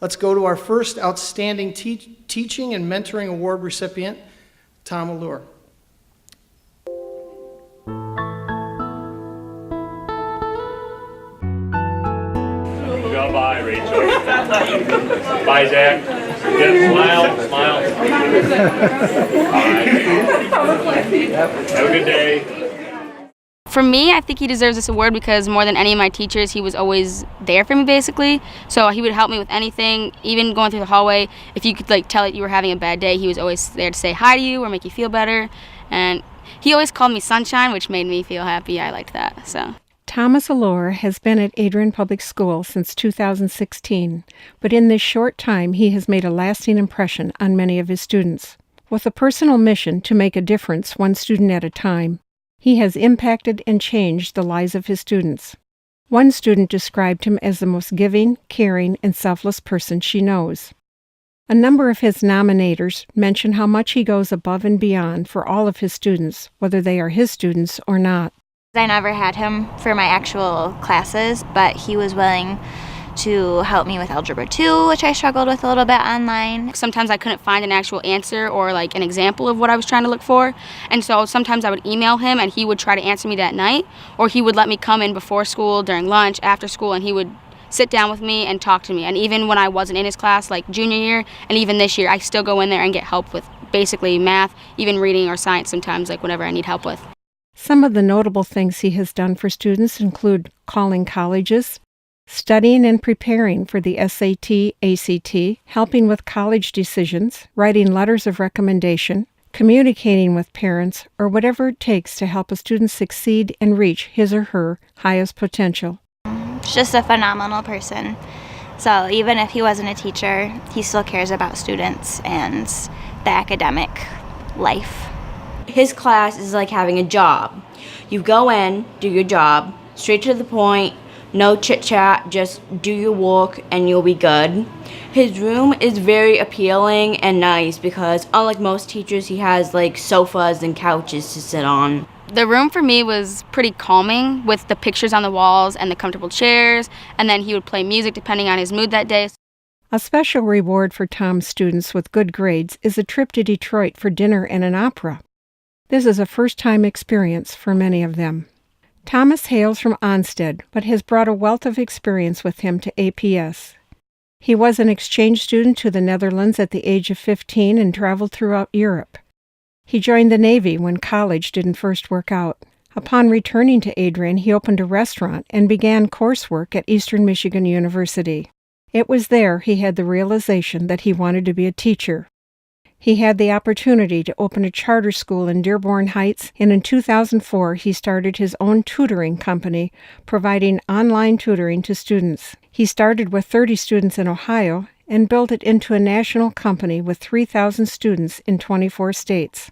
Let's go to our first Outstanding Teaching and Mentoring Award recipient, Tom Allor. Bye, Rachel. Bye, Zach. Good. Smile. Bye. Have a good day. For me, I think he deserves this award because more than any of my teachers, he was always there for me, basically. So he would help me with anything, even going through the hallway. If you could tell that you were having a bad day, he was always there to say hi to you or make you feel better. And he always called me Sunshine, which made me feel happy. I liked that. So. Thomas Allor has been at Adrian Public School since 2016, but in this short time he has made a lasting impression on many of his students. With a personal mission to make a difference one student at a time, he has impacted and changed the lives of his students. One student described him as the most giving, caring, and selfless person she knows. A number of his nominators mention how much he goes above and beyond for all of his students, whether they are his students or not. I never had him for my actual classes, but he was willing to help me with Algebra 2, which I struggled with a little bit online. Sometimes I couldn't find an actual answer or an example of what I was trying to look for, and so sometimes I would email him and he would try to answer me that night, or he would let me come in before school, during lunch, after school, and he would sit down with me and talk to me. And even when I wasn't in his class, like junior year, and even this year, I still go in there and get help with basically math, even reading or science sometimes, whatever I need help with. Some of the notable things he has done for students include calling colleges, studying and preparing for the SAT, ACT, helping with college decisions, writing letters of recommendation, communicating with parents, or whatever it takes to help a student succeed and reach his or her highest potential. He's just a phenomenal person. So even if he wasn't a teacher, he still cares about students and the academic life. His class is like having a job. You go in, do your job, straight to the point, no chit-chat, just do your work and you'll be good. His room is very appealing and nice because unlike most teachers, he has sofas and couches to sit on. The room for me was pretty calming with the pictures on the walls and the comfortable chairs, and then he would play music depending on his mood that day. A special reward for Tom's students with good grades is a trip to Detroit for dinner and an opera. This is a first-time experience for many of them. Thomas hails from Onstead, but has brought a wealth of experience with him to APS. He was an exchange student to the Netherlands at the age of 15 and traveled throughout Europe. He joined the Navy when college didn't first work out. Upon returning to Adrian, he opened a restaurant and began coursework at Eastern Michigan University. It was there he had the realization that he wanted to be a teacher. He had the opportunity to open a charter school in Dearborn Heights, and in 2004 he started his own tutoring company, providing online tutoring to students. He started with 30 students in Ohio and built it into a national company with 3,000 students in 24 states.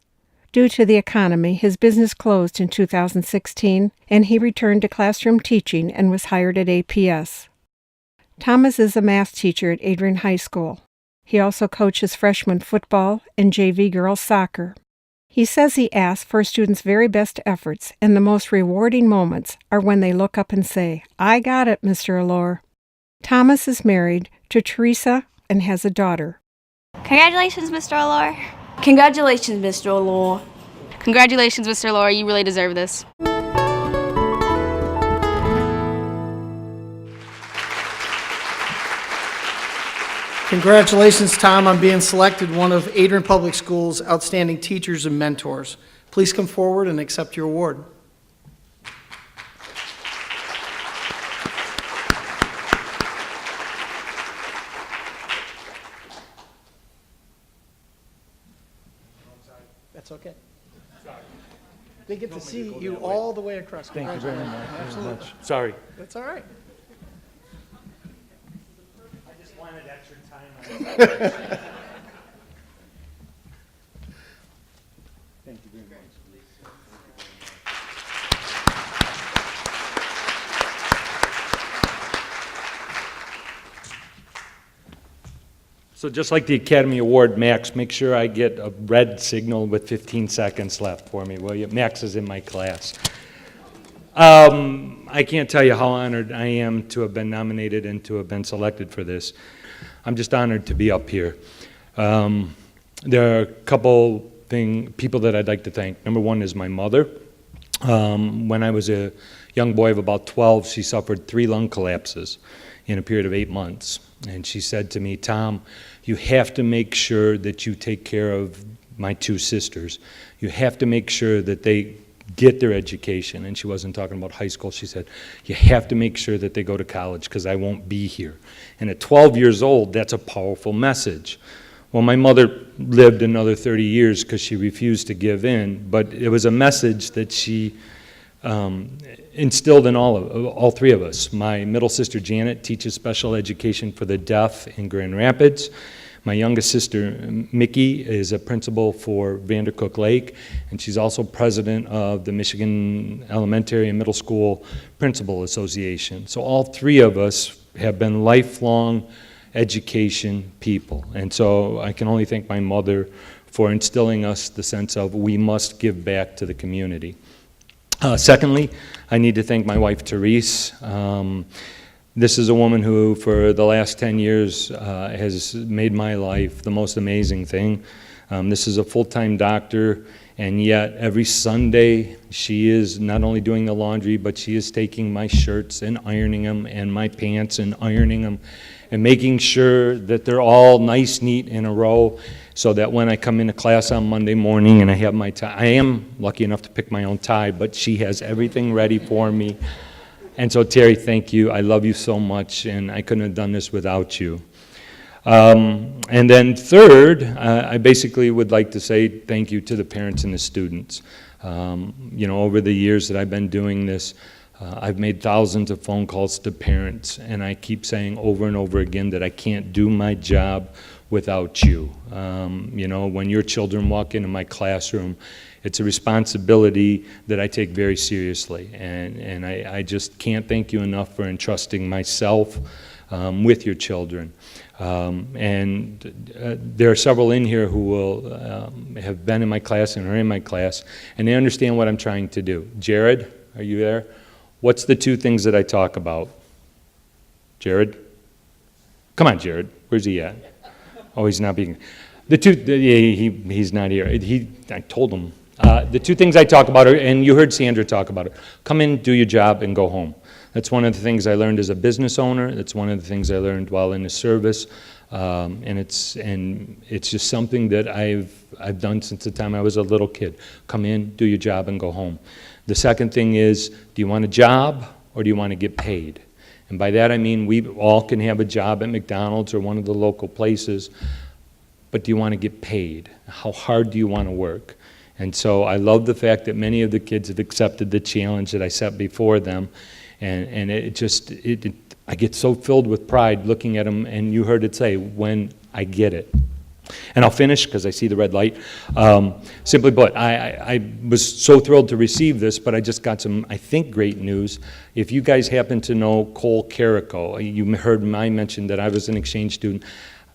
Due to the economy, his business closed in 2016, and he returned to classroom teaching and was hired at APS. Thomas is a math teacher at Adrian High School. He also coaches freshman football and JV girls soccer. He says he asks for students' very best efforts, and the most rewarding moments are when they look up and say, "I got it, Mr. Allor." Thomas is married to Teresa and has a daughter. Congratulations, Mr. Allor. Congratulations, Mr. Allor. Congratulations, Mr. Allor. You really deserve this. Congratulations, Tom, on being selected one of Adrian Public Schools' outstanding teachers and mentors. Please come forward and accept your award. That's okay. They get to see you all the way across. Thank you very much. Absolutely. Sorry. That's all right. I just wanted extra time. Thank you very much. So just like the Academy Award, Max, make sure I get a red signal with 15 seconds left for me, will you? Max is in my class. I can't tell you how honored I am to have been nominated and to have been selected for this. I'm just honored to be up here. There are a couple people that I'd like to thank. Number one is my mother. When I was a young boy of about 12, she suffered 3 lung collapses in a period of 8 months. And she said to me, Tom, you have to make sure that you take care of my 2 sisters. You have to make sure that they get their education. And she wasn't talking about high school. She said, you have to make sure that they go to college because I won't be here. And at 12 years old, that's a powerful message. Well, my mother lived another 30 years because she refused to give in, but it was a message that she instilled in all 3 of us. My middle sister, Janet, teaches special education for the deaf in Grand Rapids. My youngest sister, Mickey, is a principal for Vandercook Lake, and she's also president of the Michigan Elementary and Middle School Principal Association. So all 3 of us have been lifelong education people. And so I can only thank my mother for instilling us the sense of we must give back to the community. Secondly, I need to thank my wife, Therese. This is a woman who, for the last 10 years, has made my life the most amazing thing. This is a full-time doctor, and yet every Sunday she is not only doing the laundry, but she is taking my shirts and ironing them, and my pants and ironing them, and making sure that they're all nice, neat in a row, so that when I come into class on Monday morning and I have my tie, I am lucky enough to pick my own tie, but she has everything ready for me. And so, Terry, thank you. I love you so much, and I couldn't have done this without you. And then third, I basically would like to say thank you to the parents and the students. You know, over the years that I've been doing this, I've made thousands of phone calls to parents, and I keep saying over and over again that I can't do my job without you. You know, when your children walk into my classroom, it's a responsibility that I take very seriously, and I just can't thank you enough for entrusting myself with your children. There are several in here who will have been in my class and are in my class, and they understand what I'm trying to do. Jared, are you there? What's the 2 things that I talk about? Jared? Come on, Jared. Where's he at? Oh, he's not being... he's not here. I told him. The 2 things I talk about are, and you heard Sandra talk about it, come in, do your job, and go home. That's one of the things I learned as a business owner. That's one of the things I learned while in the service. And it's just something that I've done since the time I was a little kid. Come in, do your job, and go home. The second thing is, do you want a job or do you want to get paid? And by that I mean we all can have a job at McDonald's or one of the local places, but do you want to get paid? How hard do you want to work? And so I love the fact that many of the kids have accepted the challenge that I set before them, and I get so filled with pride looking at them, and you heard it say, when I get it. And I'll finish because I see the red light. Simply put, I was so thrilled to receive this, but I just got some, I think, great news. If you guys happen to know Cole Carrico, you heard me mention that I was an exchange student.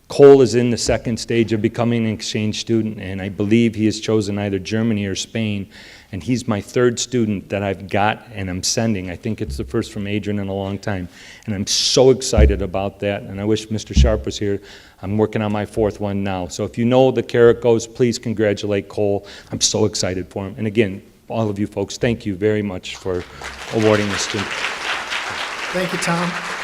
Cole is in the 2nd stage of becoming an exchange student, and I believe he has chosen either Germany or Spain, and he's my 3rd student that I've got and I'm sending. I think it's the first from Adrian in a long time, and I'm so excited about that, and I wish Mr. Sharp was here. I'm working on my 4th one now. So if you know the Carricos, please congratulate Cole. I'm so excited for him. And again, all of you folks, thank you very much for awarding this to me. Thank you, Tom.